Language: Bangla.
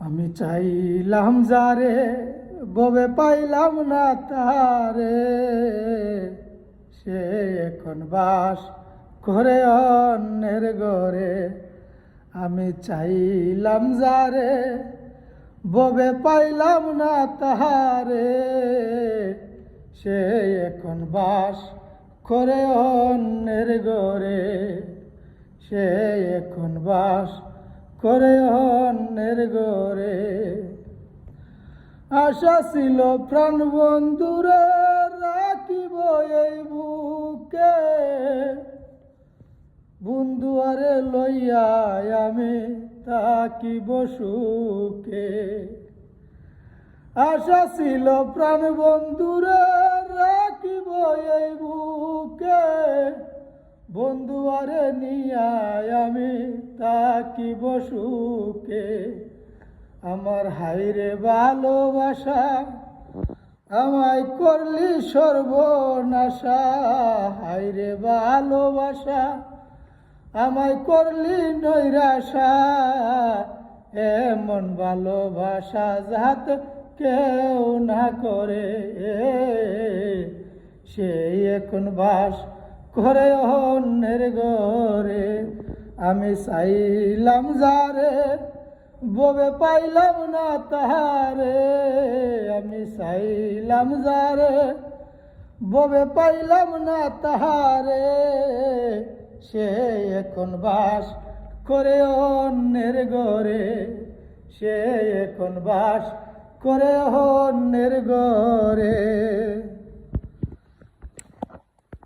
আমি চাইলাম যারে ববে পাইলাম না তারে, সে এখন বাস করে অন্যের ঘরে। আমি চাইলাম যারে ববে পাইলাম না তাহারে, সে এখন বাস করে অন্যের ঘরে। সে এখন বাস করে অন্যের ঘরে। আশা ছিল প্রাণ বন্ধুরে রাখিব এই বুকে, বন্ধু আরে লইয়া আমি থাকিব সুখে। আশা ছিল প্রাণ বন্ধুরে রাখিব এই বুকে, বন্ধু আরে নিয়া আমি থাকিব সুখে। আমার হাইরে ভালোবাসা আমায় করলি সর্বনাশা, হাইরে ভালোবাসা আমায় করলি নৈরাশা। এমন ভালোবাসা যাতে কেউ না করে, সে এখন বাস করে অন্যের ঘরে। আমি চাইলাম যারে ববে পাইলাম না তাহারে, আমি চাইলাম যারে ববে পাইলাম না তাহারে, সে এখন বাস করে অন্যের ঘরে। সে এখন বাস করে অন্যের ঘরে।